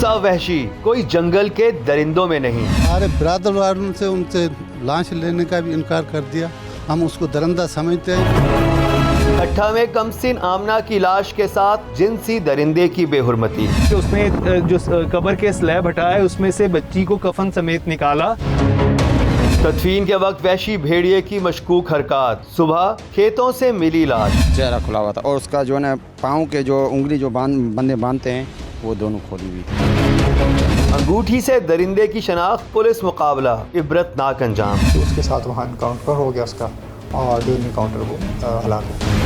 सा वहशी कोई जंगल के दरिंदों में नहीं। हमारे बिरादर वालों से उनसे लाश लेने का भी इनकार कर दिया। हम उसको दरिंदा समझते हैं। ठट्ठा में कमसिन आमना की लाश के साथ जिनसी दरिंदे की बेहुरमती। उसने जो कब्र के स्लैब हटाया उसमें से बच्ची को कफन समेत निकाला। तदफीन के वक्त वहशी भेड़िए की मशकूक हरकत। सुबह खेतों से मिली लाश। चेहरा खुला हुआ था और उसका जो है ना पाँव के जो उंगली जो बंदे बांधते हैं वो दोनों खोली हुई थी। अंगूठी से दरिंदे की शनाख्त, पुलिस मुकाबला, इबरतनाक अंजाम। तो उसके साथ वहाँ इनकाउंटर हो गया उसका और ड्यूरिंग इनकाउंटर वो हलाक हो गया।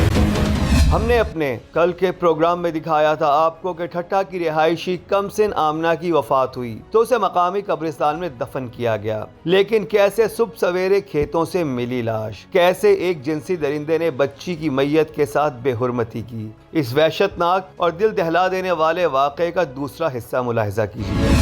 हमने अपने कल के प्रोग्राम में दिखाया था आपको कि ठट्ठा की रिहायशी कमसिन आमना की वफात हुई तो उसे मकामी कब्रिस्तान में दफन किया गया। लेकिन कैसे सुबह सवेरे खेतों से मिली लाश, कैसे एक जिनसी दरिंदे ने बच्ची की मैयत के साथ बेहुरमती की। इस वहशतनाक और दिल दहला देने वाले वाक़े का दूसरा हिस्सा मुलाहिजा कीजिए।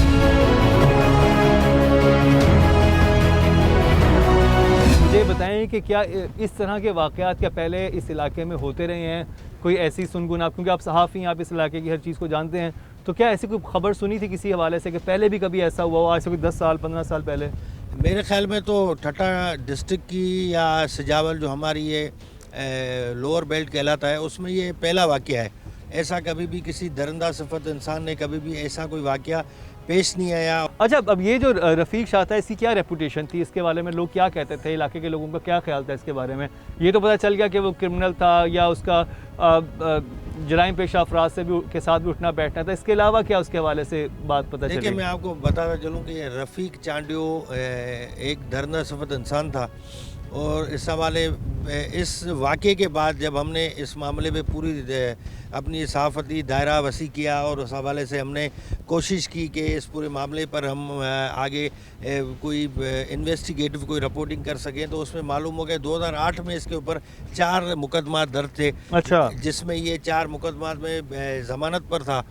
मुझे बताएं कि क्या इस तरह के वाक़यात क्या पहले इस इलाके में होते रहे हैं? कोई ऐसी सुनगुन, आप क्योंकि आप सहाफ़ी हैं, आप इस इलाके की हर चीज़ को जानते हैं, तो क्या ऐसी कोई खबर सुनी थी किसी हवाले से कि पहले भी कभी ऐसा हुआ हो, आज से कोई 10 साल 15 साल पहले? मेरे ख्याल में तो ठट्ठा डिस्ट्रिक्ट की या सजावल जो हमारी ये लोअर बेल्ट कहलाता है उसमें ये पहला वाक़या है। ऐसा कभी भी किसी दरिंदा सिफत इंसान ने कभी भी ऐसा कोई वाक़या पेश नहीं आया। अच्छा, अब ये जो रफ़ीक शाह था इसकी क्या रेपुटेशन थी? इसके बारे में लोग क्या कहते थे? इलाके के लोगों का क्या ख्याल था इसके बारे में? ये तो पता चल गया कि वो क्रिमिनल था या उसका जराइम पेशा अफराद से भी के साथ भी उठना बैठना था। इसके अलावा क्या उसके हवाले से बात पता चली? देखिए, मैं आपको बताता चलूँ कि रफ़ीक चांडियो एक दरिंदा सिफत इंसान था और इस हवाले इस वाक़े के बाद जब हमने इस मामले में पूरी अपनी सहाफ़ती दायरा वसी किया और उस हवाले से हमने कोशिश की कि इस पूरे मामले पर हम आगे कोई इन्वेस्टिगेटिव कोई रिपोर्टिंग कर सकें, तो उसमें मालूम हो गया 2008 में इसके ऊपर 4 मुकदमा दर्ज थे। अच्छा, जिसमें ये 4 मुकदमा में ज़मानत पर था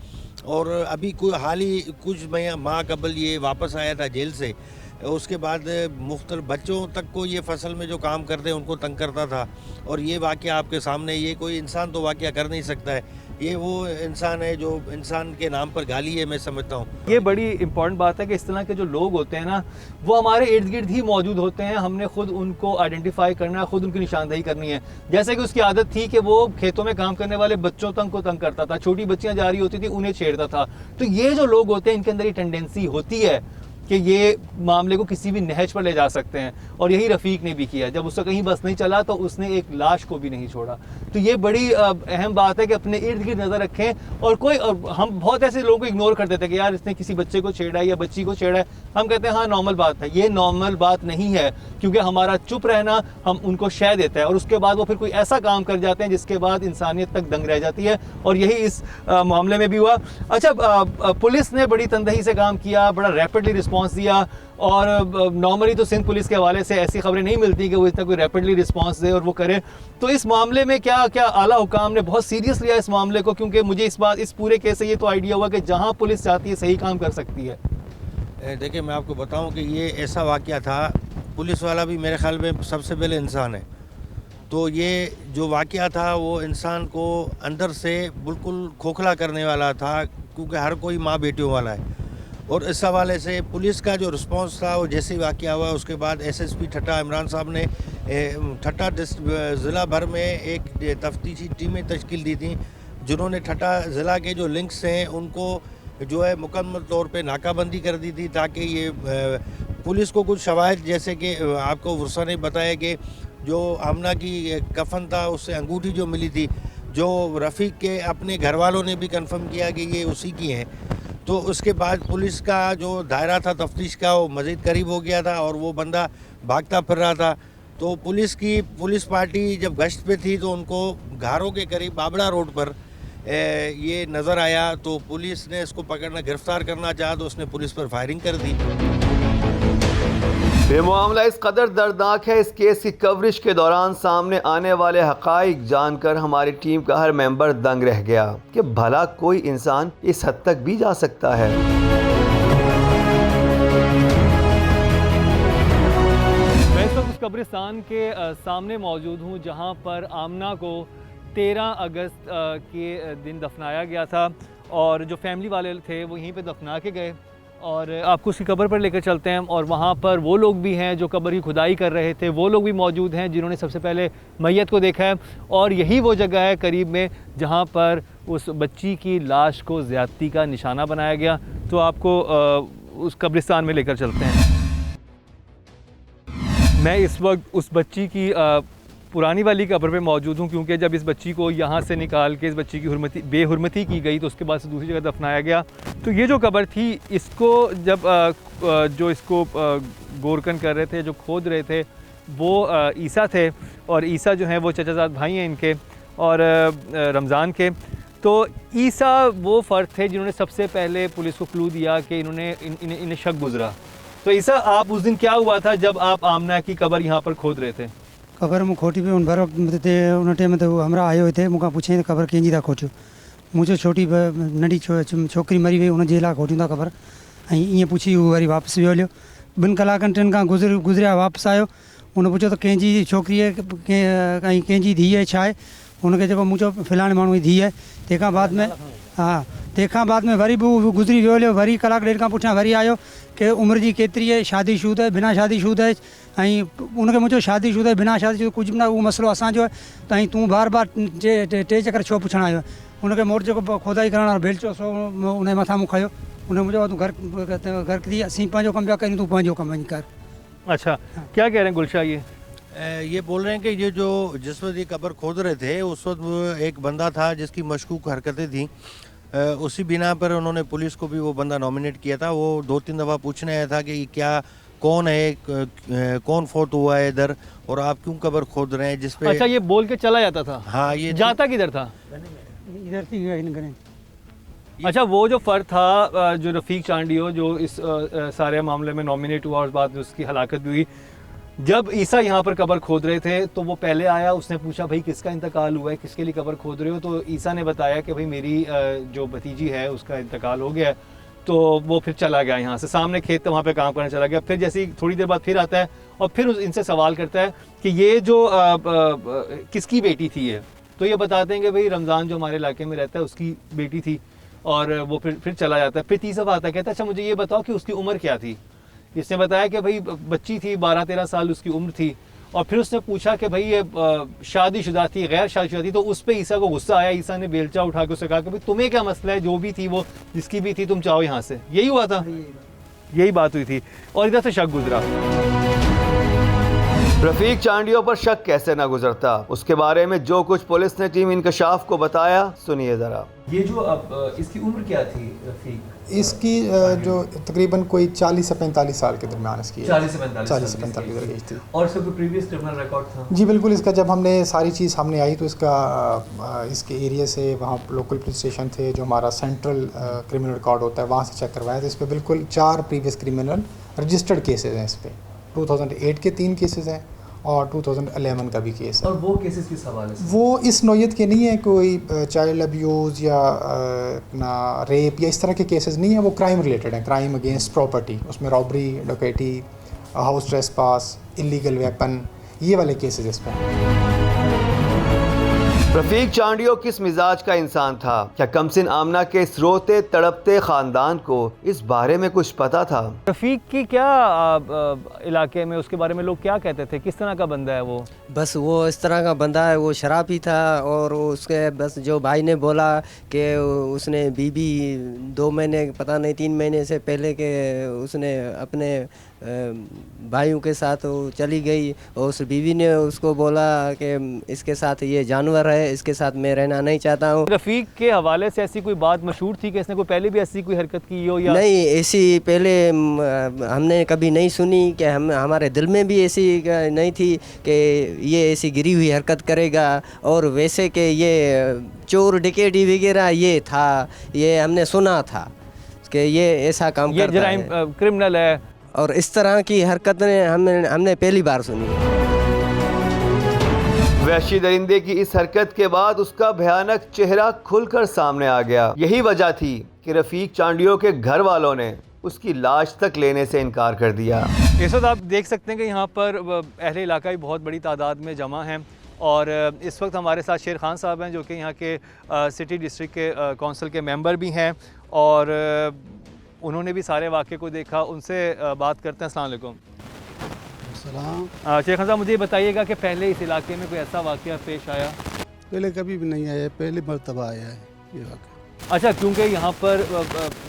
और अभी कोई हाल ही कुछ माह कबल ये वापस आया था जेल से। उसके बाद मुख्तलिफ बच्चों तक को ये फसल में जो काम करते हैं उनको तंग करता था और ये वाक़या आपके सामने, ये कोई इंसान तो वाक़या कर नहीं सकता है। ये वो इंसान है जो इंसान के नाम पर गाली है, मैं समझता हूँ। ये बड़ी इंपॉर्टेंट बात है कि इस तरह के जो लोग होते हैं ना वो हमारे इर्द गिर्द ही मौजूद होते हैं। हमने खुद उनको आइडेंटिफाई करना है, खुद उनकी निशानदेही करनी है। जैसे कि उसकी आदत थी कि वो खेतों में काम करने वाले बच्चों तक को तंग करता था, छोटी बच्चियां जा रही होती थी उन्हें छेड़ता था। तो ये जो लोग होते हैं इनके अंदर ये टेंडेंसी होती है कि ये मामले को किसी भी नहज पर ले जा सकते हैं और यही रफ़ीक ने भी किया। जब उसका कहीं बस नहीं चला तो उसने एक लाश को भी नहीं छोड़ा। तो ये बड़ी अहम बात है कि अपने इर्द गिर्द नज़र रखें। और हम बहुत ऐसे लोगों को इग्नोर कर देते हैं कि यार इसने किसी बच्चे को छेड़ा है या बच्ची को छेड़ा है, हम कहते हैं हाँ नॉर्मल बात है। ये नॉर्मल बात नहीं है, क्योंकि हमारा चुप रहना हम उनको शय देता है और उसके बाद वो फिर कोई ऐसा काम कर जाते हैं जिसके बाद इंसानियत तक दंग रह जाती है और यही इस मामले में भी हुआ। अच्छा, पुलिस ने बड़ी तंदही से काम किया, बड़ा रैपिडली रिस्पॉन्स दिया और नॉर्मली तो सिंध पुलिस के हवाले से ऐसी खबरें नहीं मिलती कि वो इतना कोई रैपिडली रिस्पांस दे और वो करे। तो इस मामले में क्या क्या आला हुकाम ने बहुत सीरियस लिया इस मामले को? क्योंकि मुझे इस पूरे केस से ये तो आइडिया हुआ कि जहां पुलिस चाहती है सही काम कर सकती है। देखिए, मैं आपको बताऊं कि ये ऐसा वाक़या था, पुलिस वाला भी मेरे ख्याल में सबसे पहले इंसान है। तो ये जो वाक़या था वो इंसान को अंदर से बिल्कुल खोखला करने वाला था, क्योंकि हर कोई माँ बेटियों वाला है। और इस हवाले से पुलिस का जो रिस्पांस था वो जैसे ही वाक़या हुआ उसके बाद एसएसपी ठट्ठा इमरान साहब ने ठट्ठा ज़िला भर में एक तफ्तीशी टीमें तश्कील दी थी, जिन्होंने ठट्ठा ज़िला के जो लिंक्स हैं उनको जो है मुकम्मल तौर पे नाकाबंदी कर दी थी, ताकि ये पुलिस को कुछ शवाहिद, जैसे कि आपको वर्षा ने बताया कि जो आमना की कफन था उससे अंगूठी जो मिली थी, जो रफ़ीक के अपने घर वालों ने भी कंफर्म किया कि ये उसी की हैं। तो उसके बाद पुलिस का जो दायरा था तफ्तीश का वो मज़ीद करीब हो गया था और वो बंदा भागता फिर रहा था। तो पुलिस पार्टी जब गश्त पे थी तो उनको घारों के करीब बाबड़ा रोड पर ये नज़र आया, तो पुलिस ने इसको पकड़ना, गिरफ्तार करना चाहा तो उसने पुलिस पर फायरिंग कर दी। ये मामला इस कदर दर्दनाक है, इस केस की कवरेज के दौरान सामने आने वाले हक़ाइक़ जानकर हमारी टीम का हर मेंबर दंग रह गया कि भला कोई इंसान इस हद तक भी जा सकता है। मैं इस वक्त कब्रिस्तान के सामने मौजूद हूँ जहाँ पर आमना को 13 अगस्त के दिन दफनाया गया था और जो फैमिली वाले थे वो यहीं पे दफना के गए। और आपको उसकी कब्र पर लेकर चलते हैं और वहाँ पर वो लोग भी हैं जो कब्र की खुदाई कर रहे थे, वो लोग भी मौजूद हैं जिन्होंने सबसे पहले मैयत को देखा है। और यही वो जगह है करीब में जहाँ पर उस बच्ची की लाश को ज़्यादती का निशाना बनाया गया। तो आपको उस कब्रिस्तान में लेकर चलते हैं। मैं इस वक्त उस बच्ची की पुरानी वाली कब्र पे मौजूद हूँ, क्योंकि जब इस बच्ची को यहाँ से निकाल के इस बच्ची की बेहुरमती की गई तो उसके बाद से दूसरी जगह दफनाया गया। तो ये जो कब्र थी, इसको जब जो इसको गोरकन कर रहे थे, जो खोद रहे थे, वो ईसा थे। और ईसा जो हैं वो चचाजाद भाई हैं इनके और रमज़ान के। तो ईसा वो फ़र्द थे जिन्होंने सबसे पहले पुलिस को क्लू दिया कि इन्हें शक गुजरा। तो ईसा, आप उस दिन क्या हुआ था जब आप आमना की कब्र यहाँ पर खोद रहे थे? कबर मूं खोटी पे उन भर ते उन टाइम ते हमरा आयो थे, मूंखां पुछे कबर कंहिंजी था खोटियो। मुंहिंजो छोटी नंढी छोकिरी मरी वई, उन जे लाइ खोटियूं था कबर। ऐं ईअं पुछी उहो वरी वापसि वियो हलियो। 2 कलाकनि 3 खां गुज़रिया वापसि आयो। उन पुछियो त कंहिंजी छोकिरी आहे, कंहिंजी धीउ आहे, छा आहे? हुनखे जेको मूं चयो फलाणे माण्हू जी धीउ आहे। तंहिंखां बाद में तंहिंखां बाद में वरी बि गुज़री वियो हलियो। वरी कलाक ॾेढ खां पुठियां वरी आयो कि उमिरि जी केतिरी आहे, शादीशुदा आहे, बिना शादीशुदा आहे। ऐं उनखे मुंहिंजो शादीशुदा आहे, बिना शादीशुदा, कुझु बि न, उहो मसइलो असांजो आहे। त ऐं तूं बार बार टे चकर छो पुछणु आयो? उनखे मोट जेको खोदाई करण वारो बेलचो सो उनजे मथां मूं खयो। उन मुंहिंजो तूं घर थी, असीं पंहिंजो कमु पिया कयूं, तूं पंहिंजो कमु वञी कर। अच्छा, क्या कह रहे हैं गुलशा? ये बोल रहे हैं कि ये जो जिस वक्त ये कब्र खोद रहे थे उस वक्त एक बंदा था जिसकी मशकूक हरकतें थी। उसी बिना पर उन्होंने पुलिस को भी वो बंदा नॉमिनेट किया था। वो 2-3 दफ़ा पूछने आया था कि क्या कौन है, कौन फोट हुआ है इधर, और आप क्यों कब्र खोद रहे हैं जिस पे। अच्छा, ये बोल के चला जाता था? हाँ, ये जाता किधर था? इधर थी। अच्छा, वो जो फ़र्द था जो रफ़ीक चांडियो, जो इस सारे मामले में नॉमिनेट हुआ और बाद में उसकी हलाकत भी हुई, जब ईसा यहाँ पर कब्र खोद रहे थे तो वो पहले आया, उसने पूछा भाई किसका इंतकाल हुआ है, किसके लिए कब्र खोद रहे हो? तो ईसा ने बताया कि भाई मेरी जो भतीजी है उसका इंतकाल हो गया है। तो वो फिर चला गया यहाँ से, सामने खेत वहाँ पे काम करने चला गया। फिर जैसे ही थोड़ी देर बाद फिर आता है और फिर इनसे सवाल करता है कि ये जो किसकी बेटी थी ये? तो ये बताते हैं कि भाई रमज़ान जो हमारे इलाके में रहता है उसकी बेटी थी। और वो फिर चला जाता है। फिर तीसरा आता है, कहता है अच्छा मुझे ये बताओ कि उसकी उम्र क्या थी? इसने बताया कि भाई बच्ची थी, 12-13 साल उसकी उम्र थी। और फिर उसने पूछा कि भाई ये शादीशुदा थी, गैर शादीशुदा थी? तो उस पर ईसा को गुस्सा आया। ईसा ने बेलचा उठा के उससे कहा कि भाई तुम्हें क्या मसला है, जो भी थी वो जिसकी भी थी, तुम चाहो यहाँ से। यही हुआ था, यही बात हुई थी। और इधर से शक गुजरा। रफीक चांडियो पर शक कैसे ना गुजरता, उसके बारे में जो कुछ पुलिस ने टीम इंकशाफ को बताया, सुनिए ज़रा। ये जो अब इसकी उम्र क्या थी रफीक? इसकी जो तकरीबन कोई 40 से 45 साल के दरमियान इसकी 40 से 45 की एज थी। और इसका कोई प्रीवियस क्रिमिनल रिकॉर्ड था? जी बिल्कुल। इसका जब हमने सारी चीज़ सामने आई तो इसका इसके एरिया से वहाँ लोकल पुलिस स्टेशन थे जो हमारा सेंट्रल क्रिमिनल रिकॉर्ड होता है, वहाँ से चेक करवाया। तो इस पर बिल्कुल 4 प्रीवियस क्रिमिनल रजिस्टर्ड केसेस हैं। इस पर 2008 के 3 केसेस हैं और 2011 का भी केस है। और वो केसेस किस हवाले से? वो इस नौयत के नहीं है, कोई चाइल्ड अब्यूज़ या अपना रेप या इस तरह के केसेस नहीं है। वो क्राइम रिलेटेड है, क्राइम अगेंस्ट प्रॉपर्टी, उसमें रॉबरी, डकैती, हाउस ट्रेसपास, इलीगल वेपन, ये वाले केसेस इस पर। रफीक चांडियो किस मिजाज का इंसान था? क्या कमसिन आमना के इस रोते तड़पते ख़ानदान को इस बारे में कुछ पता था? रफ़ीक की क्या इलाके में उसके बारे में लोग क्या कहते थे? किस तरह का बंदा है वो? बस वो इस तरह का बंदा है, वो शराबी था। और उसके बस जो भाई ने बोला कि उसने बीबी 2 महीने, पता नहीं 3 महीने से पहले के उसने अपने भाइयों के साथ वो चली गई। और उस बीवी ने उसको बोला कि इसके साथ ये जानवर है, इसके साथ मैं रहना नहीं चाहता हूँ। रफ़ीक के हवाले से ऐसी कोई बात मशहूर थी कि इसने कोई पहले भी ऐसी कोई हरकत की हो? या नहीं, ऐसी पहले हमने कभी नहीं सुनी कि हमारे दिल में भी ऐसी नहीं थी कि ये ऐसी गिरी हुई हरकत करेगा। और वैसे कि ये चोर डकैती वगैरह ये था, ये हमने सुना था कि ये ऐसा काम करता है, ये जराइम क्रिमिनल है। और इस तरह की हरकतें हमने पहली बार सुनी। वहशी दरिंदे की इस हरकत के बाद उसका भयानक चेहरा खुलकर सामने आ गया। यही वजह थी कि रफीक चांडियो के घर वालों ने उसकी लाश तक लेने से इनकार कर दिया। इस वक्त आप देख सकते हैं कि यहाँ पर अहले इलाका भी बहुत बड़ी तादाद में जमा हैं और इस वक्त हमारे साथ शेर खान साहब हैं जो कि यहाँ के सिटी डिस्ट्रिक्ट के काउंसिल के मेंबर भी हैं और उन्होंने भी सारे वाक़े को देखा। उनसे बात करते हैं। अस्सलाम वालेकुम। शेर खान साहब, मुझे बताइएगा कि पहले इस इलाके में कोई ऐसा वाक़या पेश आया? पहले कभी भी नहीं आया, पहली मरतबा आया है ये वाक़या। अच्छा, क्योंकि यहाँ पर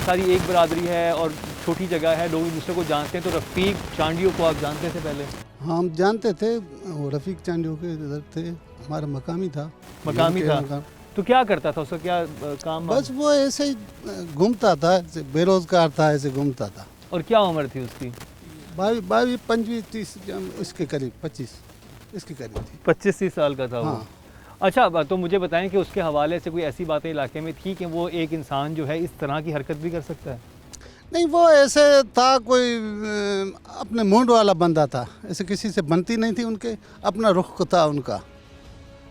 सारी एक बरादरी है और छोटी जगह है, लोग एक दूसरे को जानते हैं, तो रफ़ीक चांडियों को आप जानते थे पहले? हाँ, हम जानते थे, वो रफ़ीक चांडियों के इधर थे, हमारा मकामी था। तो क्या करता था, उसका क्या काम? बस वो ऐसे ही घूमता था, बेरोजगार था, ऐसे घूमता था। और क्या उम्र थी उसकी? 22, 25, 30 इसके करीब, 25 इसके करीब थी। 25-30 साल का था वो। हाँ। अच्छा, तो मुझे बताएं कि उसके हवाले से कोई ऐसी बातें इलाके में थी कि वो एक इंसान जो है इस तरह की हरकत भी कर सकता है? नहीं, वो ऐसे था, कोई अपने मूड वाला बंदा था, ऐसे किसी से बनती नहीं थी, उनके अपना रुख था उनका,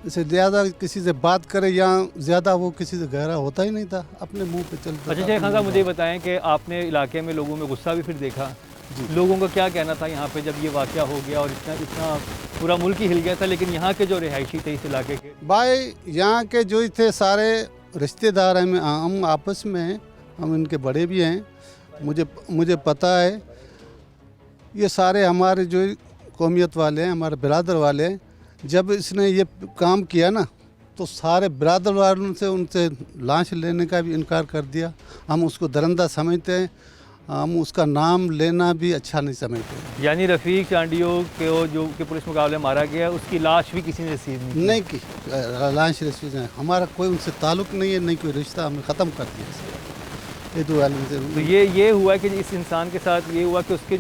जैसे ज़्यादा किसी से बात करे या ज़्यादा वो किसी से गहरा होता ही नहीं था, अपने मुंह पे चलता। अच्छा शेख खान साहब, मुझे बताएं कि आपने इलाके में लोगों में गुस्सा भी फिर देखा, लोगों का क्या कहना था यहाँ पे जब ये वाक़या हो गया और इतना पूरा मुल्क ही हिल गया था, लेकिन यहाँ के जो रिहायशी थे इस इलाके के? भाई, यहाँ के जो थे सारे रिश्तेदार हैं, हम आपस में, हम इनके बड़े भी हैं, मुझे पता है, ये सारे हमारे जो कौमियत वाले हैं, हमारे बिरादर वाले हैं। जब इसने ये काम किया ना, तो सारे बिरादर वालों से उनसे लाश लेने का भी इनकार कर दिया। हम उसको दरिंदा समझते हैं, हम उसका नाम लेना भी अच्छा नहीं समझते। यानी रफ़ीक चांडियों के जो कि पुलिस मुकाबले मारा गया, उसकी लाश भी किसी ने रिसीव नहीं की? लाश रिसीव नहीं, हमारा कोई उनसे ताल्लुक़ नहीं है, नहीं कोई रिश्ता, हमने ख़त्म कर दिया। तो ये हुआ कि इस इंसान के साथ ये हुआ कि उसके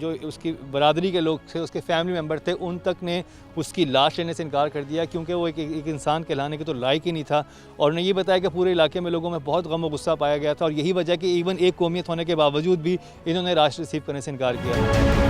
जो उसकी बरादरी के लोग थे, उसके फैमिली मेम्बर थे, उन तक ने उसकी लाश लेने से इनकार कर दिया क्योंकि वो एक इंसान कहलाने के तो लायक ही नहीं था। और उन्हें ये बताया कि पूरे इलाके में लोगों में बहुत गम और गुस्सा पाया गया था और यही वजह कि इवन एक कौमियत होने के बावजूद भी इन्होंने लाश रिसीव करने से इनकार किया।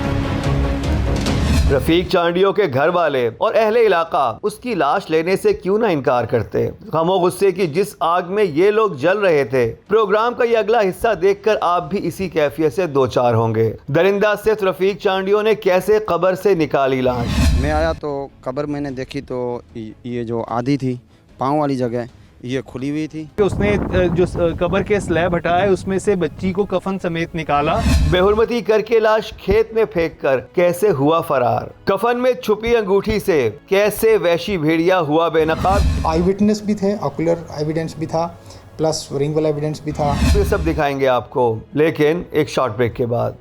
रफ़ीक चांडियों के घर वाले और अहले इलाका उसकी लाश लेने से क्यों ना इनकार करते? गम और गुस्से की जिस आग में ये लोग जल रहे थे, प्रोग्राम का ये अगला हिस्सा देखकर आप भी इसी कैफियत से दो चार होंगे। दरिंदा सिर्फ रफ़ीक चांडियों ने कैसे कब्र से निकाली लाश। मैं आया तो कब्र मैंने देखी तो ये जो आधी थी, पाँव वाली जगह, ये खुली हुई थी। उसने जो कब्र के स्लैब हटाया, उसमें से बच्ची को कफन समेत निकाला। बेहुरमती करके लाश खेत में फेंककर कैसे हुआ फरार? कफन में छुपी अंगूठी से कैसे वहशी भेड़िया हुआ बेनकाब? आई विटनेस भी थे, ऑकुलर एविडेंस भी था, प्लस रिंग वाला एविडेंस भी था। ये सब दिखाएंगे आपको, लेकिन एक शॉर्ट ब्रेक के बाद।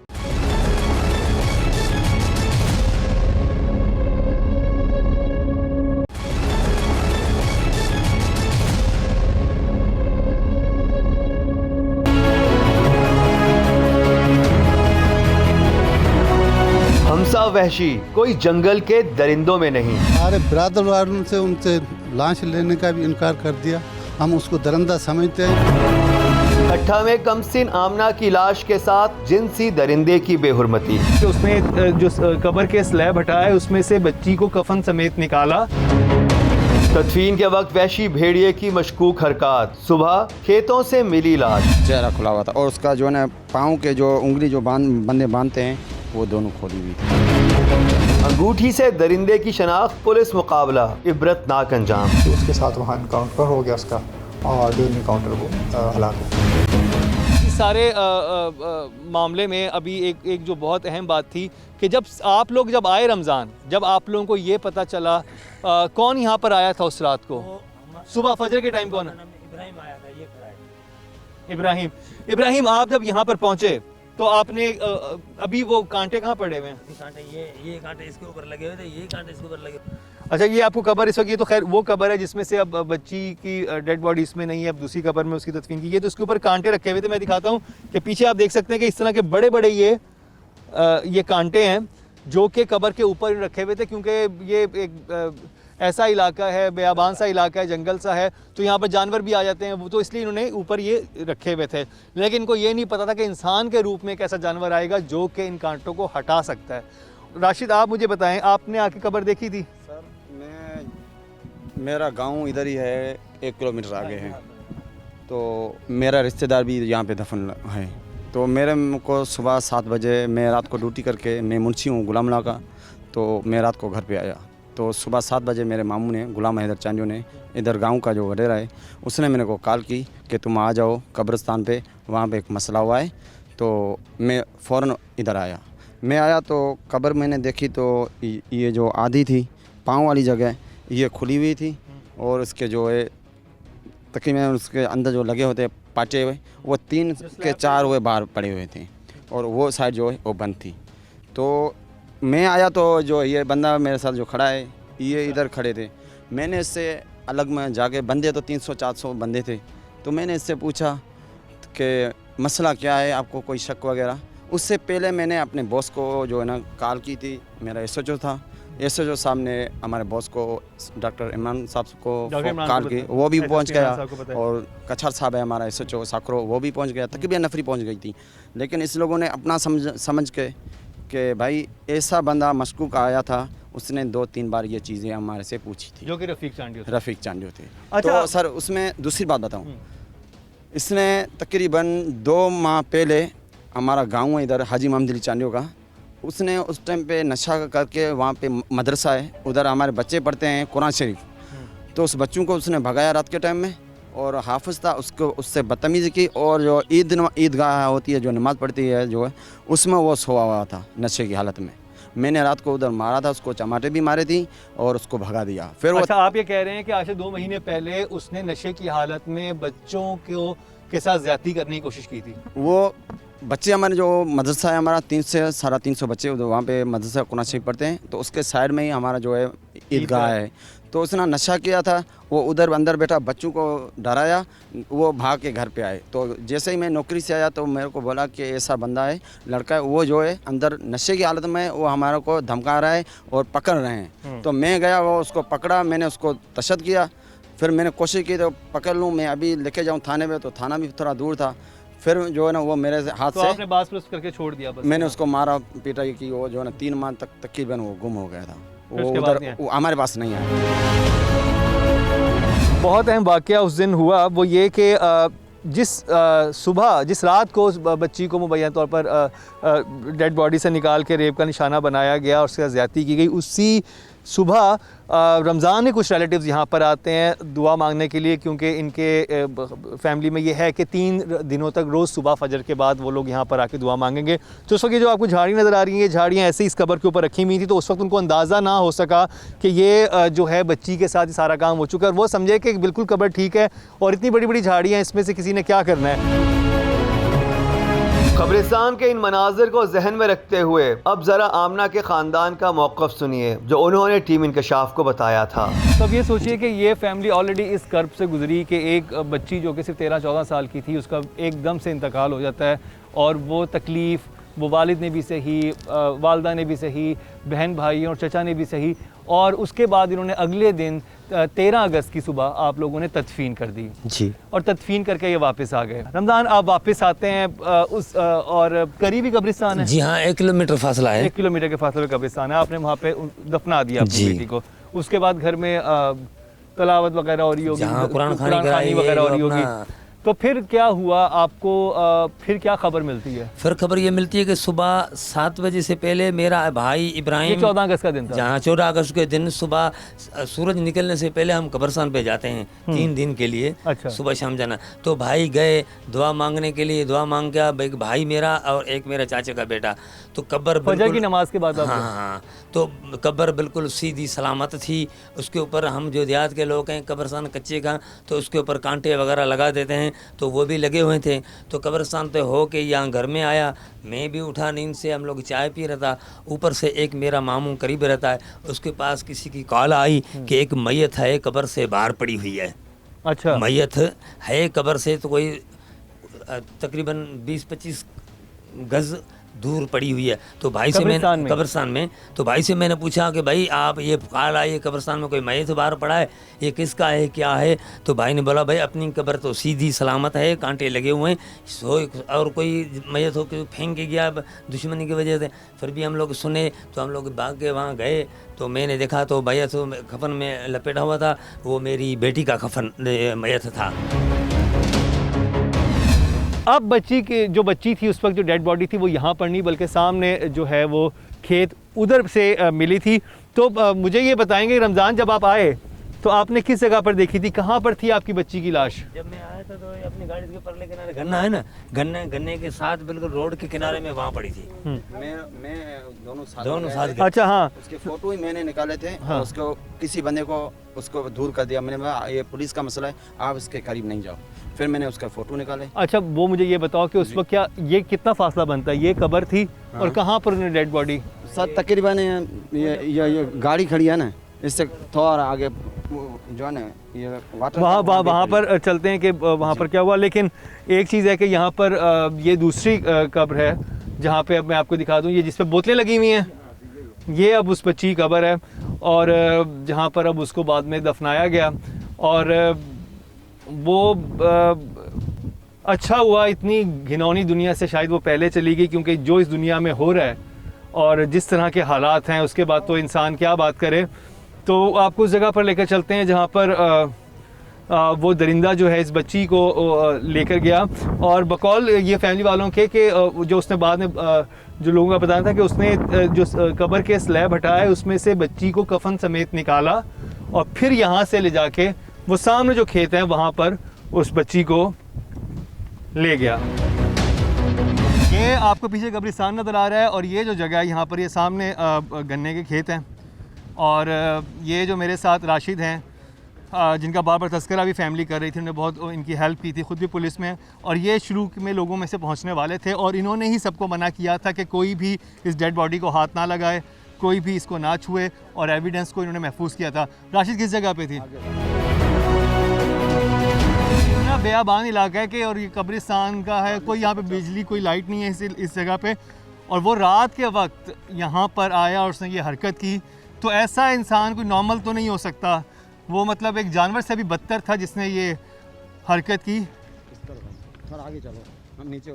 वहशी कोई जंगल के दरिंदों में नहीं। हमारे बिरादर वालों से उनसे लाश लेने का भी इनकार कर दिया, हम उसको दरिंदा समझते हैं। ठट्ठा में कमसिन आमना की लाश के साथ जिनसी दरिंदे की बेहुरमती। उसने जो कब्र के स्लैब हटाया, उसमें से बच्ची को कफन समेत निकाला। तदफीन के वक्त वहशी भेड़िए की मशकूक हरकत। सुबह खेतों से मिली लाश, चेहरा खुला हुआ था और उसका जो है पाँव के जो उंगली जो बंदे बांधते हैं वो दोनों खोली हुई थी। अंगूठी से दरिंदे की शनाख्त, पुलिस मुकाबला, इबरतनाक अंजाम। तो उसके साथ वहाँ इनकाउंटर हो गया उसका और ड्यूरिंग इनकाउंटर वो हलाक हो गया। इस सारे मामले में अभी एक जो बहुत अहम बात थी कि जब आप लोग जब आए रमज़ान, जब आप लोगों को ये पता चला कौन यहाँ पर आया था उस रात को? सुबह फजर के टाइम कौन? इब्राहिम आया था। ये इब्राहिम, आप जब यहाँ पर पहुँचे तो आपने अभी वो कांटे कहाँ पड़े हुए हैं? कांटे ये कांटे इसके ऊपर लगे हुए थे, ये कांटे इसके ऊपर लगे। अच्छा, ये आपको कब्र इस वक्त, ये तो खैर वो कब्र है जिसमें से अब बच्ची की डेड बॉडी इसमें नहीं है, अब दूसरी कब्र में उसकी तदफीन की। ये तो इसके ऊपर कांटे रखे हुए थे। मैं दिखाता हूँ कि पीछे आप देख सकते हैं कि इस तरह के बड़े बड़े ये कांटे हैं जो कि कब्र के ऊपर रखे हुए थे, क्योंकि ये एक ऐसा इलाका है, बेआबान सा इलाका है, जंगल सा है, तो यहाँ पर जानवर भी आ जाते हैं, वो तो इसलिए इन्होंने ऊपर ये रखे हुए थे। लेकिन इनको ये नहीं पता था कि इंसान के रूप में एक ऐसा जानवर आएगा जो कि इन कांटों को हटा सकता है। राशिद, आप मुझे बताएं, आपने आके कब्र देखी थी? सर, मेरा गांव इधर ही है, 1 किलोमीटर आगे है, तो मेरा रिश्तेदार भी यहाँ पे दफन है। तो मेरे को सुबह 7 बजे, मैं रात को ड्यूटी करके, मैं मुंशी हूँ गुलाम अल्लाह का, तो मैं रात को घर पे आया तो सुबह 7 बजे मेरे मामू ने, गुलाम हैदर चांडियो ने, इधर गांव का जो वडेरा है, उसने मेरे को कॉल की कि तुम आ जाओ कब्रिस्तान पे, वहाँ पे एक मसला हुआ है। तो मैं फ़ौरन इधर आया। मैं आया तो कब्र मैंने देखी तो ये जो आधी थी पाँव वाली जगह ये खुली हुई थी, और उसके जो है तकरीबन उसके अंदर जो लगे होते पाटे हुए वो 3 के 4 हुए बाहर पड़े हुए थे, और वो साइड जो है वो बंद थी। तो मैं आया तो जो ये बंदा मेरे साथ जो खड़ा है ये इधर खड़े थे। मैंने इससे अलग में जाके, बंदे तो 300-400 बंदे थे, तो मैंने इससे पूछा कि मसला क्या है, आपको कोई शक वगैरह। उससे पहले मैंने अपने बॉस को जो है ना कॉल की थी, मेरा SHO था, SHO साहब ने हमारे बॉस को, डॉक्टर इमरान साहब को कॉल की, वो भी पहुंच गया, और कछार साहब है हमारा SHO साकरो, वो भी पहुंच गया, तकरीबन नफरी पहुंच गई थी। लेकिन इस लोगों ने अपना समझ के कि भाई ऐसा बंदा मशकूक आया था, उसने 2-3 बार ये चीज़ें हमारे से पूछी थी, जो कि रफ़ीक चांडियो थे। तो सर उसमें दूसरी बात बताऊँ, इसने तकरीबन 2 माह पहले हमारा गांव है इधर हाजी मोहम्मद अली चांडियो का, उसने उस टाइम पे नशा करके, वहाँ पे मदरसा है, उधर हमारे बच्चे पढ़ते हैं कुरान शरीफ, तो उस बच्चों को उसने भगाया रात के टाइम में, और हाफिज़ था उसको, उससे बदतमीज़ी की, और जो ईदगाह होती है जो नमाज़ पढ़ती है जो है, उसमें वो सोया हुआ था नशे की हालत में। मैंने रात को उधर मारा था, उसको चमाटे भी मारे थी और उसको भगा दिया। फिर अच्छा, आप ये कह रहे हैं कि आज से 2 महीने पहले उसने नशे की हालत में बच्चों के साथ ज्यादती करने की कोशिश की थी। वो बच्चे हमारे जो मदरसा है हमारा 300 से 350 बच्चे वहाँ पे मदरसा कुरान शरीफ पढ़ते हैं, तो उसके साइड में ही हमारा जो है ईदगाह है। तो उसने नशा किया था, वो उधर अंदर बैठा, बच्चों को डराया, वो भाग के घर पे आए। तो जैसे ही मैं नौकरी से आया तो मेरे को बोला कि ऐसा बंदा है, लड़का है, वो जो है अंदर नशे की हालत में, वो हमारे को धमका रहा है और पकड़ रहे हैं। तो मैं गया, वो उसको पकड़ा, मैंने उसको तशद्दुद किया, फिर मैंने कोशिश की तो पकड़ लूँ, मैं अभी लेके जाऊँ थाने में, तो थाना भी थोड़ा दूर था। फिर जो है ना वो मेरे हाथ तो से आपने बास पुलिस करके छोड़ दिया बस? मैंने उसको मारा पीटा की, वो जो है ना 3 माह तक तकरीबन वो गुम हो गया था, वो उधर हमारे पास नहीं आया। बहुत अहम वाक़या उस दिन हुआ, वो ये कि जिस रात को उस बच्ची को मुबैना तौर पर डेड बॉडी से निकाल के रेप का निशाना बनाया गया और उसके साथ ज़्यादती की गई, उसी सुबह रमज़ान में कुछ रिलेटिव्स यहाँ पर आते हैं दुआ मांगने के लिए, क्योंकि इनके फैमिली में ये है कि 3 दिनों तक रोज़ सुबह फजर के बाद वो लोग यहाँ पर आके दुआ मांगेंगे। तो उस वक्त ये जो आपको झाड़ी नज़र आ रही हैं, ये झाड़ियाँ ऐसे ही इस कब्र के ऊपर रखी हुई थी, तो उस वक्त उनको अंदाज़ा ना हो सका कि ये जो है बच्ची के साथ सारा काम हो चुका है, और वो समझे कि बिल्कुल कब्र ठीक है और इतनी बड़ी बड़ी झाड़ियाँ, इसमें से किसी ने क्या करना है। कब्रिस्तान के इन मनाजिर को जहन में रखते हुए अब जरा आमना के ख़ानदान का मौक़िफ़ सुनिए जो उन्होंने टीम इंकशाफ को बताया था। तो अब ये सोचिए कि ये फैमिली ऑलरेडी इस कर्ब से गुजरी कि एक बच्ची जो कि सिर्फ 13-14 साल की थी, उसका एकदम से इंतकाल हो जाता है, और वो तकलीफ़ वो वालिद ने भी सही, वालदा ने भी सही, बहन भाई और चचा ने भी सही, और उसके बाद इन्होंने अगले दिन 13 अगस्त की सुबह आप लोगों ने तदफीन कर दी जी, और तदफीन करके ये वापस आ गए। रमज़ान, आप वापस आते हैं और करीबी कब्रिस्तान है? जी हाँ, 1 किलोमीटर फासला है। 1 किलोमीटर के फासले पे कब्रिस्तान है, आपने वहाँ पे दफना दिया अपनी बेटी को। उसके बाद घर में तलावत वगैरह हो रही होगी, कुरान खानी वगैरह हो रही होगी, तो फिर क्या हुआ आपको? फिर क्या खबर मिलती है? फिर खबर ये मिलती है कि सुबह 7 बजे से पहले मेरा भाई इब्राहिम, ये 14 अगस्त का दिन था, जहाँ 14 अगस्त के दिन सुबह सूरज निकलने से पहले हम कब्रिस्तान पे जाते हैं 3 दिन के लिए। अच्छा। सुबह शाम जाना। तो भाई गए दुआ मांगने के लिए, दुआ मांग गया, एक भाई मेरा और एक मेरा चाचा का बेटा। तो कब्र फजर की नमाज के बाद? हाँ, तो कब्र बिल्कुल सीधी सलामत थी। उसके ऊपर हम जो देहात के लोग हैं, कब्रिस्तान कच्चे का, तो उसके ऊपर कांटे वगैरह लगा देते हैं, तो वो भी लगे हुए थे। तो कब्रिस्तान पे हो के यहाँ घर में आया, मैं भी उठा नींद से, हम लोग चाय पी रहा था। ऊपर से एक मेरा मामू करीब रहता है, उसके पास किसी की कॉल आई कि एक मैयत है कब्र से बाहर पड़ी हुई है। अच्छा। मैयत है कब्र से तो कोई तकरीबन 20-25 गज दूर पड़ी हुई है। तो भाई से मैंने कब्रिस्तान में, तो भाई से मैंने पूछा कि भाई आप ये कॉल आई है कब्रिस्तान में कोई मैयत बाहर पड़ा है, ये किसका है, क्या है? तो भाई ने बोला भाई अपनी कब्र तो सीधी सलामत है, कांटे लगे हुए हैं, और कोई मैयत हो के फेंक के गया दुश्मनी की वजह से। फिर भी हम लोग सुने तो हम लोग भाग के वहाँ गए, तो मैंने देखा तो मैयत कफन में लपेटा हुआ था, वो मेरी बेटी का कफन मैयत था। अब जो बच्ची थी उस वक्त, जो डेड बॉडी थी, वो यहाँ पर नहीं बल्कि सामने जो है वो खेत उधर से मिली थी। तो मुझे ये बताएंगे रमज़ान जब आप आए तो आपने किस जगह पर देखी थी, कहाँ पर थी आपकी बच्ची की लाश? जब मैं आया था तो ये अपनी गाड़ी के परले किनारे गन्ना है ना, गन्ने के साथ बिल्कुल रोड के किनारे में वहाँ पड़ी थी। मैं दोनों साथ गए। अच्छा हाँ, उसके फोटो ही मैंने निकाले थे। हाँ। उसको किसी बंदे को उसको दूर कर दिया। मैंने कहा ये पुलिस का मसला है, आप इसके करीब नहीं जाओ। फिर मैंने उसका फोटो निकाले। अच्छा वो मुझे ये बताओ कि उस वक्त क्या ये कितना फासला बनता है, ये कब्र थी और कहाँ पर उन्हें डेड बॉडी? सर तकरीबन ये गाड़ी खड़ी है ना, इससे थोड़ा आगे जो है ना ये वाटर वहाँ पर चलते हैं कि वहाँ पर क्या हुआ। लेकिन एक चीज़ है कि यहाँ पर ये दूसरी कब्र है जहाँ पे अब मैं आपको दिखा दूँ, ये जिस पे बोतलें लगी हुई हैं, ये अब उस बच्ची की कब्र है और जहाँ पर अब उसको बाद में दफनाया गया। और वो अच्छा हुआ, इतनी घिनौनी दुनिया से शायद वो पहले चली गई, क्योंकि जो इस दुनिया में हो रहा है और जिस तरह के हालात हैं उसके बाद तो इंसान क्या बात करे। तो आपको उस जगह पर लेकर चलते हैं जहाँ पर वो दरिंदा जो है इस बच्ची को लेकर गया। और बकौल ये फैमिली वालों के कि जो उसने बाद में जो लोगों का बताया था कि उसने जो कब्र के स्लैब हटाया उसमें से बच्ची को कफन समेत निकाला और फिर यहाँ से ले जाके वो सामने जो खेत हैं वहाँ पर उस बच्ची को ले गया। ये आपको पीछे कब्रिस्तान नज़र आ रहा है और ये जो जगह है यहाँ पर ये सामने गन्ने के खेत हैं। और ये जो मेरे साथ राशिद हैं जिनका बार बार तस्करा भी फैमिली कर रही थी, उन्होंने बहुत इनकी हेल्प की थी, ख़ुद भी पुलिस में, और ये शुरू में लोगों में से पहुंचने वाले थे और इन्होंने ही सबको मना किया था कि कोई भी इस डेड बॉडी को हाथ ना लगाए, कोई भी इसको ना छुए, और एविडेंस को इन्होंने महफूज किया था। राशिद किस जगह पे थी? ना बेआबान इलाका है कि और ये कब्रिस्तान का है, कोई यहाँ पे बिजली कोई लाइट नहीं है इस जगह पे, और वो रात के वक्त यहाँ पर आया और उसने ये हरकत की। तो ऐसा इंसान कोई नॉर्मल तो नहीं हो सकता, वो मतलब एक जानवर से भी बदतर था जिसने ये हरकत की। थोड़ा आगे चलो, हम नीचे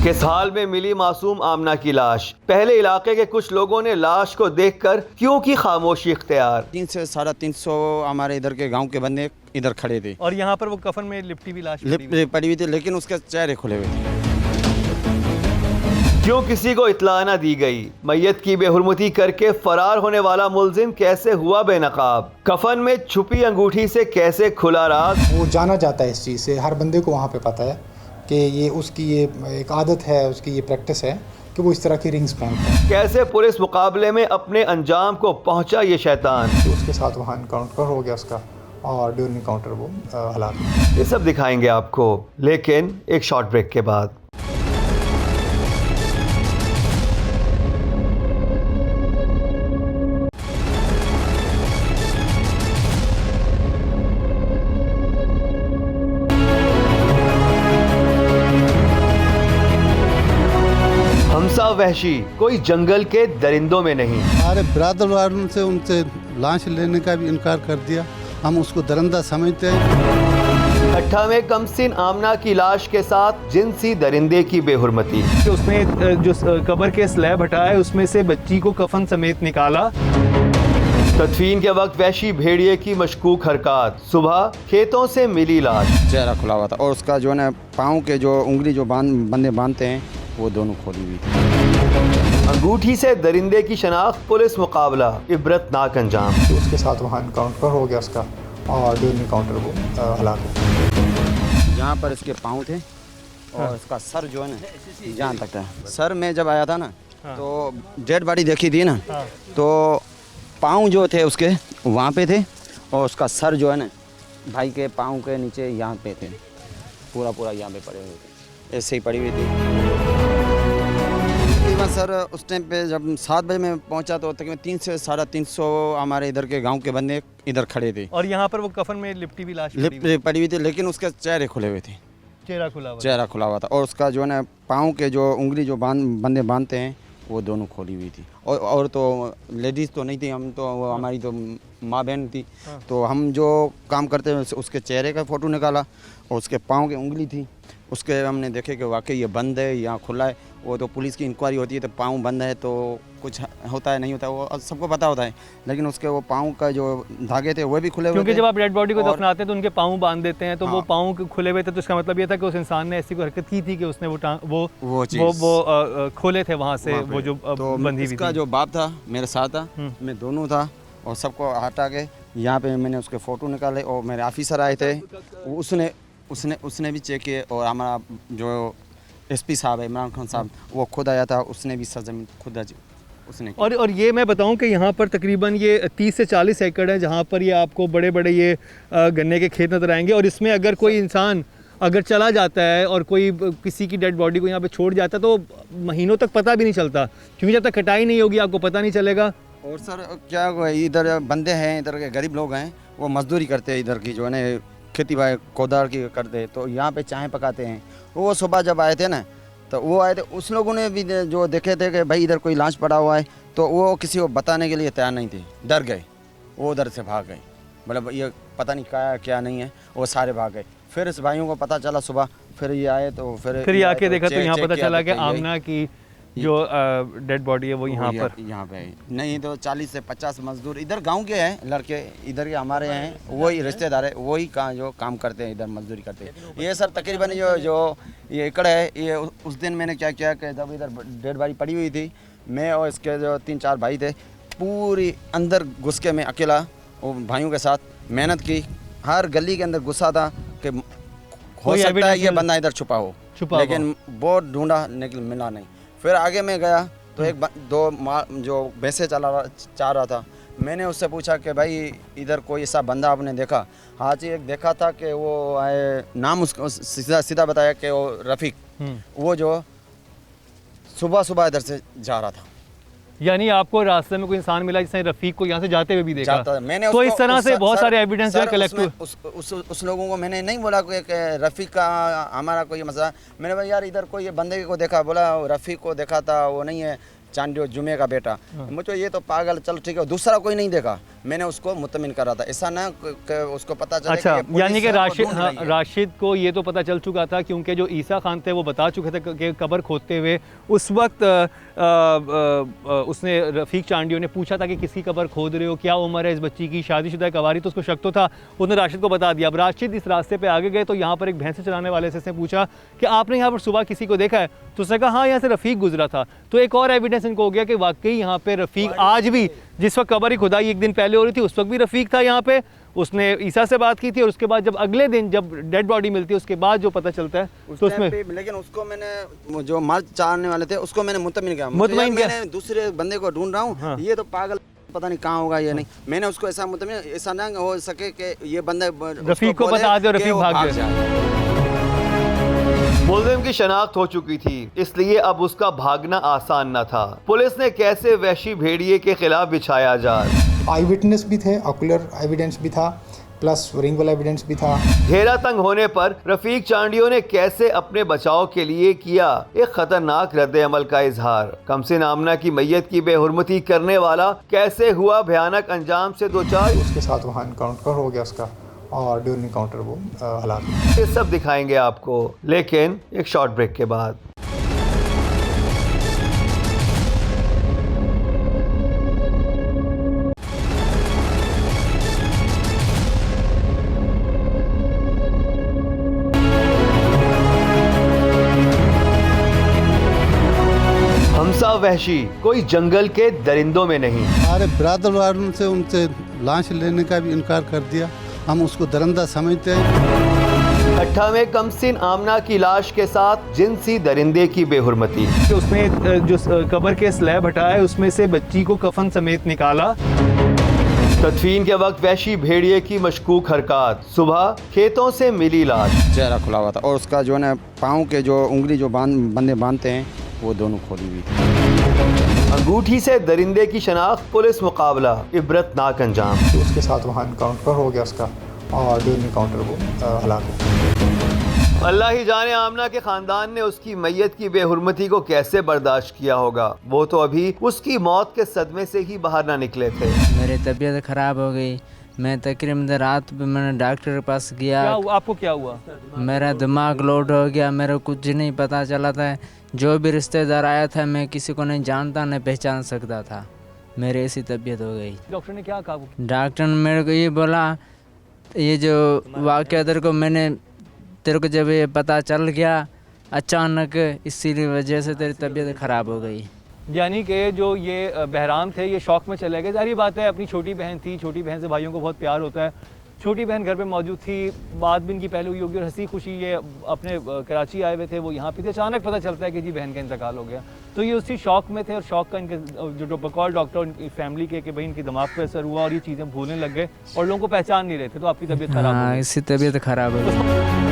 किस हाल में मिली मासूम आमना की लाश? पहले इलाके के कुछ लोगों ने लाश को देखकर क्यों की खामोशी इख्तियार। 300 से 350 हमारे इधर के गांव के बंदे इधर खड़े थे और यहाँ पर वो कफन में लिपटी हुई लाश पड़ी हुई थी, लेकिन उसके चेहरे खुले हुए थे। क्यों किसी को इत्ला न दी गई? मैयत की बेहुरमती करके फरार होने वाला मुलजिम कैसे हुआ बेनकाब? कफन में छुपी अंगूठी से कैसे खुला राज? वो जाना जाता है इस चीज़ से, हर बंदे को वहाँ पे पता है कि ये उसकी ये एक आदत है, उसकी ये प्रैक्टिस है कि वो इस तरह की रिंग्स पहनता है। कैसे पुलिस मुकाबले में अपने अंजाम को पहुँचा ये शैतान? तो उसके साथ वहाँ इनकाउंटर हो गया उसका, और ड्यूरिंग इनकाउंटर वो हलाक। ये सब दिखाएंगे आपको, लेकिन एक शॉर्ट ब्रेक के बाद। वहशी कोई जंगल के दरिंदों में नहीं। हमारे बिरादर वालों से उनसे लाश लेने का भी इनकार कर दिया, हम उसको दरिंदा समझते हैं। ठट्ठा में कमसिन आमना की लाश के साथ जिनसी दरिंदे की बेहुरमती। उसने जो कब्र के स्लैब हटाया उसमें से बच्ची को कफन समेत निकाला। तदफीन के वक्त वहशी भेड़िए की मशकूक हरकत। सुबह खेतों से मिली लाश, चेहरा खुला हुआ था और उसका जो है ना पाँव के जो उंगली जो बंदे बांधते हैं वो दोनों खोली हुई थी। अंगूठी से दरिंदे की शनाख्त, पुलिस मुकाबला, इबरतनाक अंजाम। तो उसके साथ वहाँ इनकाउंटर हो गया उसका, और ड्यूरिंग इनकाउंटर वो हलाक हो गया। यहाँ पर इसके पाँव थे और इसका सर जो है ना जहाँ तक था। सर में जब आया था ना तो डेड बॉडी देखी थी ना, तो पाँव जो थे उसके वहाँ पे थे और उसका सर जो है ना भाई के पाँव के नीचे यहाँ पे थे, पूरा यहाँ पे पड़े हुए थे, ऐसे ही पड़ी हुई थी। तकरीबन सर उस टाइम पे जब 7 बजे मैं पहुंचा तो तकरीबन 300 से 350 हमारे इधर के गांव के बंदे इधर खड़े थे और यहाँ पर वो कफन में लिपटी हुई लाश पड़ी हुई थी, लेकिन उसके चेहरे खुले हुए थे, चेहरा खुला हुआ था और उसका जो है ना पाँव के जो उंगली जो बंदे बांधते हैं वो दोनों खोली हुई थी। और तो लेडीज़ तो नहीं थी, हम तो हमारी तो माँ बहन थी। तो हम जो काम करते हैं उसके चेहरे का फ़ोटो निकाला और उसके पाँव की उंगली थी, उसके हमने देखे कि वाकई ये बंद है या खुला है। वो तो पुलिस की इंक्वायरी होती है तो पाँव बंद है तो कुछ होता है नहीं होता है वो सबको पता होता है, लेकिन उसके वो पाँव का जो धागे थे वो भी खुले हुए थे। क्योंकि जब आप डेड बॉडी को दफनाते हैं तो उनके पाँव बांध देते हैं, तो वो पाँव खुले हुए थे, तो इसका मतलब ये था कि उस इंसान ने ऐसी कोई हरकत की थी कि उसने वो खोले थे वहाँ से वो जो बंधी हुई थी। जो बाप था मेरे साथ था, मैं दोनों था और सबको हटा के यहाँ पे मैंने उसके फ़ोटो निकाले और मेरे ऑफिसर आए थे, उसने भी चेक किए और हमारा जो एसपी साहब है इमरान खान साहब वो खुद आया था, उसने भी सरजमीन खुद उसने और ये मैं बताऊं कि यहाँ पर तकरीबन ये 30 से 40 एकड़ है जहाँ पर ये आपको बड़े बड़े ये गन्ने के खेत नज़र आएंगे। और इसमें अगर कोई इंसान अगर चला जाता है और कोई किसी की डेड बॉडी को यहाँ पे छोड़ जाता है तो महीनों तक पता भी नहीं चलता, क्योंकि जब तक कटाई नहीं होगी आपको पता नहीं चलेगा। और सर क्या इधर बंदे हैं, इधर के गरीब लोग हैं, वो मजदूरी करते हैं, इधर की जो है ना खेती बाड़ी कोदार की करते हैं, तो यहाँ पे चाय पकाते हैं। वो सुबह जब आए थे ना तो वो आए थे, उस लोगों ने भी जो देखे थे कि भाई इधर कोई लाश पड़ा हुआ है, तो वो किसी को बताने के लिए तैयार नहीं थे, डर गए, वो उधर से भाग गए, मतलब ये पता नहीं क्या नहीं है, वो सारे भाग गए। फिर इस भाइयों को पता चला सुबह, फिर ये आए तो फिर ये आके देखा तो यहाँ पता चला कि आमना की जो डेड बॉडी है वो यहाँ पे नहीं तो 40 से 50 मजदूर इधर गांव के हैं लड़के, इधर के हमारे हैं, वही रिश्तेदार है, वही जो काम करते हैं इधर मजदूरी करते हैं। ये सर तकरीबन जो ये एकड़ है, ये उस दिन मैंने क्या किया कि जब इधर डेड बॉडी पड़ी हुई थी, मैं और इसके जो 3-4 भाई थे पूरी अंदर घुस के मैं अकेला वो भाइयों के साथ मेहनत की, हर गली के अंदर घुसा था कि हो सकता है ये बंदा इधर छुपा हो, लेकिन बहुत ढूंढा लेकिन मिला नहीं। फिर आगे मैं गया तो दो जो भैंसे चाह रहा था, मैंने उससे पूछा कि भाई इधर कोई ऐसा बंदा आपने देखा? हाँ जी एक देखा था कि वो आए, नाम उसको सीधा बताया कि वो रफ़ीक, वो जो सुबह इधर से जा रहा था। यानी आपको रास्ते में कोई इंसान मिला जिसने रफ़ीक को यहाँ से जाते हुए भी देखा? मैंने तो इस तरह से बहुत सारे एविडेंस जो है कलेक्ट हुए। उस लोगों को मैंने नहीं बोला कि रफ़ीक का हमारा कोई मसला, मैंने बोला यार इधर कोई बंदे को देखा, बोला रफ़ीक को देखा था, वो नहीं है चांडियो जुमे का बेटा। मुझे ये तो पागल, चलो ठीक है, दूसरा कोई नहीं देखा, मैंने उसको मुतमिन करा था, ऐसा ना कि उसको पता चले। अच्छा, यानी कि राशिद को ये तो पता चल चुका था, क्योंकि जो ईसा खान थे वो बता चुके थे कि कब्र खोदते हुए उस वक्त उसने रफ़ीक चांडियो ने पूछा था कि किसकी कब्र खोद रहे हो, क्या उम्र है इस बच्ची की, शादीशुदा कवारी, तो उसको शक तो था, उसने राशिद को बता दिया। अब राशिद इस रास्ते पे आगे गए तो यहाँ पर एक भैंसे चलाने वाले से पूछा कि आपने यहाँ पर सुबह किसी को देखा है? तो उसने कहा हाँ, यहाँ से रफ़ीक गुजरा था। तो एक और एविडेंस इनको हो गया कि वाकई यहाँ पे रफ़ीक आज भी, जिस वक्त कब्र की खुदाई एक दिन पहले हो रही थी उस वक्त भी रफ़ीक था यहाँ पे, उसने ईसा से बात की थी, और उसके बाद जब अगले दिन जब डेड बॉडी मिलती है उसके बाद जो पता चलता है तो उसमें, लेकिन उसको मैंने जो मर्द चाहने वाले थे उसको मैंने मुतमिन किया, मैंने दूसरे बंदे को ढूंढ रहा हूँ। हाँ। ये तो पागल, पता नहीं कहाँ होगा ये नहीं, मैंने उसको ऐसा मुतमिन, ऐसा ना हो सके कि ये बंदे रफ़ीक को बता दे, रफ़ीक भाग जाए। मुल्जिम की शनाख्त हो चुकी थी, इसलिए अब उसका भागना आसान न था। पुलिस ने कैसे वहशी भेड़िए के खिलाफ बिछाया जाल। आई विटनेस भी थे, ऑकुलर एविडेंस भी था, प्लस रिंगल एविडेंस भी था। घेरा तंग होने पर रफ़ीक चांडियो ने कैसे अपने बचाव के लिए किया एक खतरनाक रद्द अमल का इजहार। कमसिन आमना की मैयत की बेहुरमती करने वाला कैसे हुआ भयानक अंजाम से दो चार, उसके साथ वहाँ इनकाउंटर हो गया उसका, और ड्यूरिंग इनकाउंटर वो हलाक। ये सब दिखाएंगे आपको, लेकिन एक शॉर्ट ब्रेक के बाद। हमसा वहशी कोई जंगल के दरिंदों में नहीं। हमारे बिरादर वालों से उनसे लाश लेने का भी इनकार कर दिया, हम उसको दरिंदा समझते हैं। ठट्ठा में कमसिन आमना की लाश के साथ जिनसी दरिंदे की बेहुरमती। उसने जो कब्र के स्लैब हटाया उसमें से बच्ची को कफन समेत निकाला। तदफीन के वक्त वहशी भेड़िए की मशकूक हरकत, सुबह खेतों से मिली लाश, चेहरा खुला हुआ था और उसका जो है पाँव के जो उंगली जो बंदे बांधते हैं वो दोनों खोली हुई थी। अंगूठी से दरिंदे की शनाख्त, पुलिस मुकाबला, इबरतनाक अंजाम। तो उसके साथ वहाँ इनकाउंटर हो गया उसका, और ड्यूरिंग इनकाउंटर वो हलाक हो। अल्लाह ही जाने आमना के ख़ानदान ने उसकी मैयत की बेहुरमती को कैसे बर्दाश्त किया होगा। वो तो अभी उसकी मौत के सदमे से ही बाहर ना निकले थे। मेरी तबीयत ख़राब हो गई, मैं तकरीबन रात पे मैंने डॉक्टर के पास गया। आपको क्या हुआ? मेरा दिमाग लोड हो गया, मेरे को कुछ नहीं पता चला था। जो भी रिश्तेदार आया था मैं किसी को नहीं जानता, नहीं पहचान सकता था। मेरी ऐसी तबीयत हो गई। डॉक्टर ने क्या कहा? डॉक्टर ने मेरे को ये बोला, ये जो वाक़या तेरे को जब ये पता चल गया अचानक, इसी वजह से तेरी तबीयत ख़राब हो गई। यानी कि जो ये बहराम थे ये शौक में चले गए। सारी बात है, अपनी छोटी बहन थी, छोटी बहन से भाइयों को बहुत प्यार होता है। छोटी बहन घर पे मौजूद थी, बात भी इनकी पहले हुई होगी और हंसी खुशी ये अपने कराची आए हुए थे, वो यहाँ पे थे। अचानक पता चलता है कि जी बहन का इंतकाल हो गया। तो ये उसी शौक में थे और शौक का इनके जो बकौल डॉक्टर उनकी फैमिली के कि भाई इनके दिमाग पर असर हुआ और ये चीज़ें भूलने लग गए और लोगों को पहचान नहीं रहे थे, तो आपकी तबीयत खराब हो गई। इससे तबीयत खराब हो गई।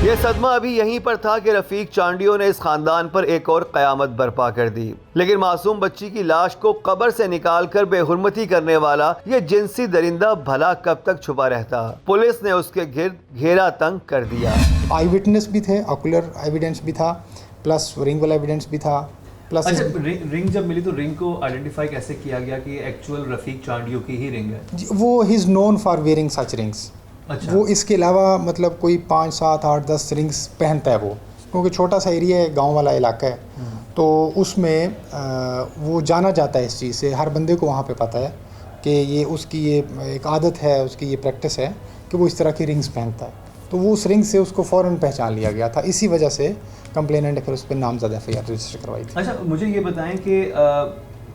ये सदमा अभी यहीं पर था कि रफ़ीक चांडियों ने इस खानदान पर एक और क़यामत बर्पा कर दी। लेकिन मासूम बच्ची की लाश को कब्र से निकालकर बेहुरमती करने वाला ये जिनसी दरिंदा भला कब तक छुपा रहता? पुलिस ने उसके घेरा तंग कर दिया। आई विटनेस भी थे, ऑकुलर एविडेंस भी था, प्लस रिंग वाला एविडेंस भी था, प्लस रिंग जब मिली तो रिंग को आइडेंटिफाई कैसे किया गया कि एक्चुअल रफ़ीक चांडियों की ही रिंग है? वो he is known for wearing such rings. अच्छा। वो इसके अलावा मतलब कोई 5, 7, 8, 10 रिंग्स पहनता है वो, क्योंकि छोटा सा एरिया है, गांव वाला इलाका है, तो उसमें वो जाना जाता है इस चीज़ से। हर बंदे को वहाँ पे पता है कि ये उसकी ये एक आदत है, उसकी ये प्रैक्टिस है कि वो इस तरह की रिंग्स पहनता है। तो वो उस रिंग से उसको फ़ौरन पहचान लिया गया था। इसी वजह से कंप्लेनेंट ने फिर उस पर नामजद FIR रजिस्टर करवाई थी। अच्छा, मुझे ये बताएं कि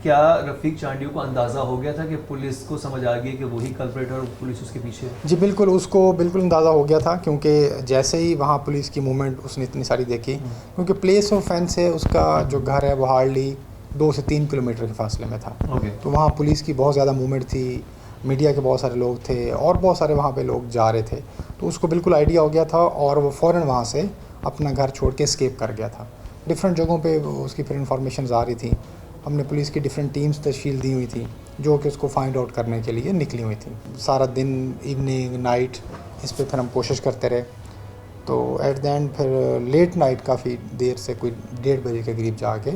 क्या रफ़ीक चांडियों को अंदाज़ा हो गया था कि पुलिस को समझ आ गई कि वही कल्प्रेट और पुलिस उसके पीछे? जी बिल्कुल, उसको बिल्कुल अंदाज़ा हो गया था, क्योंकि जैसे ही वहाँ पुलिस की मूवमेंट उसने इतनी सारी देखी, क्योंकि प्लेस ऑफ ऑफेंस है, उसका जो घर है वो हार्डली 2 से 3 किलोमीटर के फासले में था। तो वहाँ पुलिस की बहुत ज़्यादा मूवमेंट थी, मीडिया के बहुत सारे लोग थे और बहुत सारे वहाँ पे लोग जा रहे थे, तो उसको बिल्कुल आइडिया हो गया था और वो फ़ौरन वहाँ से अपना घर छोड़ के एस्केप कर गया था। डिफरेंट जगहों पे उसकी फिर इंफॉर्मेशन आ रही थी। हमने पुलिस की डिफरेंट टीम्स तश्कील दी हुई थी जो कि उसको फाइंड आउट करने के लिए निकली हुई थी। सारा दिन, इवनिंग, नाइट, इस पे फिर हम कोशिश करते रहे। तो एट द एंड फिर लेट नाइट काफ़ी देर से कोई 1:30 बजे के करीब जाके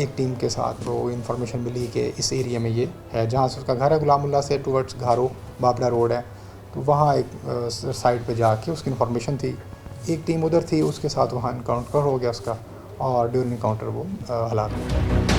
एक टीम के साथ वो इन्फॉर्मेशन मिली कि इस एरिया में ये है, जहाँ से उसका घर है गुलामुल्ला से टूवर्ड्स घारो बाबला रोड है, तो वहाँ एक साइड पे जाके उसकी इन्फॉर्मेशन थी। एक टीम उधर थी, उसके साथ वहाँ इनकाउंटर हो गया उसका और ड्यूरिंग इनकाउंटर वो हलाक हो गया।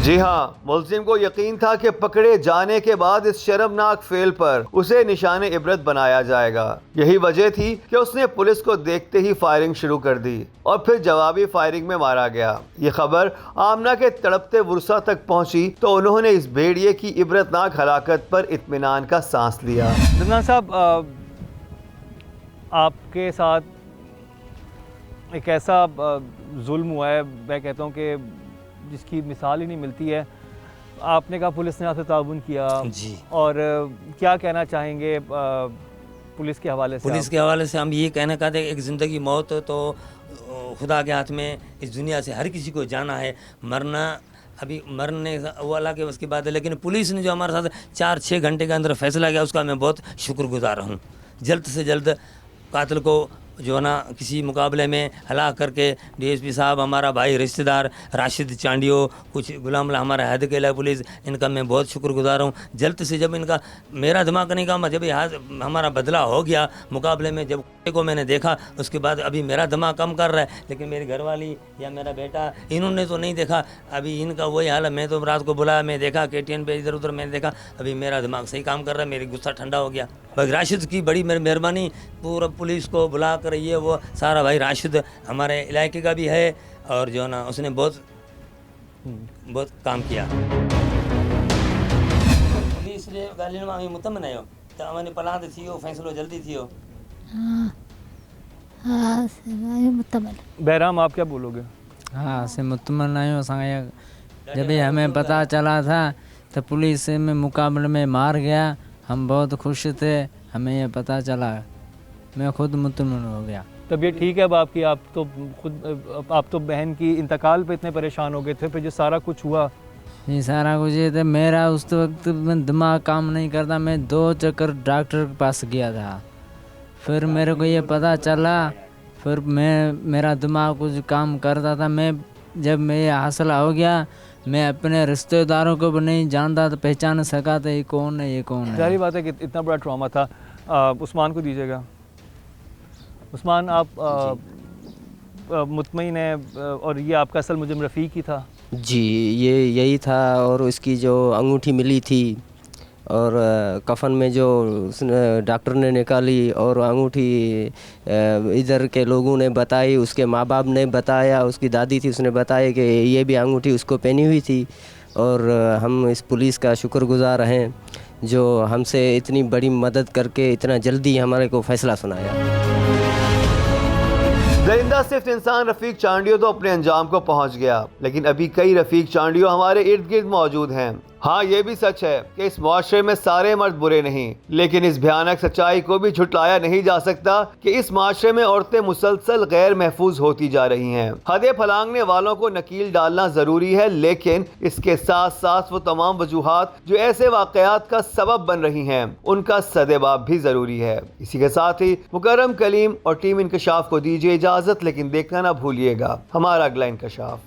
जी हाँ, मुल्ज़िम को यकीन था कि पकड़े जाने के बाद इस शर्मनाक फेल पर उसे निशाने इबरत बनाया जाएगा। यही वजह थी कि उसने पुलिस को देखते ही फायरिंग शुरू कर दी और फिर जवाबी फायरिंग में मारा गया। ये खबर आमना के तड़पते वुरसा तक पहुंची तो उन्होंने इस भेड़िए की इबरतनाक हलाकत पर इत्मीनान का सांस लिया। अदनान साहब, आपके साथ एक ऐसा जुल्म हुआ है, मैं कहता हूँ कि जिसकी मिसाल ही नहीं मिलती है। आपने कहा पुलिस ने आपसे ताउन किया जी, और क्या कहना चाहेंगे पुलिस के हवाले से? पुलिस के हवाले से हम ये कहना चाहते हैं, एक ज़िंदगी मौत तो खुदा के हाथ में, इस दुनिया से हर किसी को जाना है, मरना अभी मरने वो अल्लाह के उसकी बात है, लेकिन पुलिस ने जो हमारे साथ 4-6 घंटे के अंदर फैसला किया उसका मैं बहुत शुक्रगुजार हूँ। जल्द से जल्द कातिल को जो है ना किसी मुकाबले में हलाक करके DSP साहब, हमारा भाई रिश्तेदार राशिद चांडियो, कुछ गुलाम हमारा हैद केला पुलिस, इनका मैं बहुत शुक्रगुजार हूँ। जल्द से जब इनका मेरा दिमाग नहीं काम, जब यहाँ हमारा बदला हो गया मुकाबले में, जब को मैंने देखा उसके बाद अभी मेरा दिमाग कम कर रहा है, लेकिन मेरी घरवाली या मेरा बेटा इन्होंने तो नहीं देखा। अभी इनका वही हाल है, मैं तो रात को बुलाया, मैं देखा KTN पे इधर उधर मैंने देखा, अभी मेरा दिमाग सही काम कर रहा है, मेरी गुस्सा ठंडा हो गया। भाई राशिद की बड़ी मेहरबानी, पूरा पुलिस को बुला कर ये वो सारा, भाई राशिद हमारे इलाके का भी है और जो ना उसने बहुत काम किया। पुलिस ने गाली में मुतमन आयो तो हमारे पलाद थियो, फैसलो जल्दी थियो। हाँ, बहराम, आप क्या बोलोगे? हाँ, से मुतमन आयो संग, जब हमें पता चला था तो पुलिस में मुकाबले में मार गया, हम बहुत खुश थे। हमें ये पता चला, मैं खुद मुतमन हो गया। तबीयत ठीक है अब आपकी? आप तो बहन की इंतकाल पे इतने परेशान हो गए थे, फिर जो सारा कुछ हुआ? ये सारा कुछ ये था, मेरा उस वक्त दिमाग काम नहीं करता, मैं 2 चक्कर डॉक्टर के पास गया था, फिर मेरे को ये पता चला, फिर मेरा दिमाग कुछ काम करता था। मैं जब मैं ये हासिल हो गया, मैं अपने रिश्तेदारों को भी नहीं जानता, तो पहचान सका था ये कौन है, ये कौन है। जाहिर बात है कि इतना बड़ा ट्रॉमा था। उस्मान को दीजिएगा। उस्मान, आप मुतमईन है और ये आपका असल मुजरिम रफ़ीक ही था? जी, ये यही था। और उसकी जो अंगूठी मिली थी और कफन में जो उसने डॉक्टर ने निकाली, और अंगूठी इधर के लोगों ने बताई, उसके माँ बाप ने बताया, उसकी दादी थी उसने बताया कि ये भी अंगूठी उसको पहनी हुई थी। और हम इस पुलिस का शुक्रगुजार हैं जो हमसे इतनी बड़ी मदद करके इतना जल्दी हमारे को फ़ैसला सुनाया। दरिंदा सिर्फ इंसान रफीक चांडियो तो अपने अंजाम को पहुंच गया, लेकिन अभी कई रफीक चांडियो हमारे इर्द गिर्द मौजूद हैं। हाँ, ये भी सच है कि इस मुआशरे में सारे मर्द बुरे नहीं, लेकिन इस भयानक सच्चाई को भी झुटलाया नहीं जा सकता कि इस मुआशरे में औरतें मुसलसल गैर महफूज होती जा रही हैं। हदें फलांगने वालों को नकील डालना जरूरी है, लेकिन इसके साथ साथ वो तमाम वजूहात जो ऐसे वाकयात का सबब बन रही हैं, उनका सदेबाब भी जरूरी है। इसी के साथ ही मुकर्रम कलीम और टीम इंकशाफ को दीजिए इजाजत, लेकिन देखना ना भूलिएगा हमारा अगला इंकशाफ।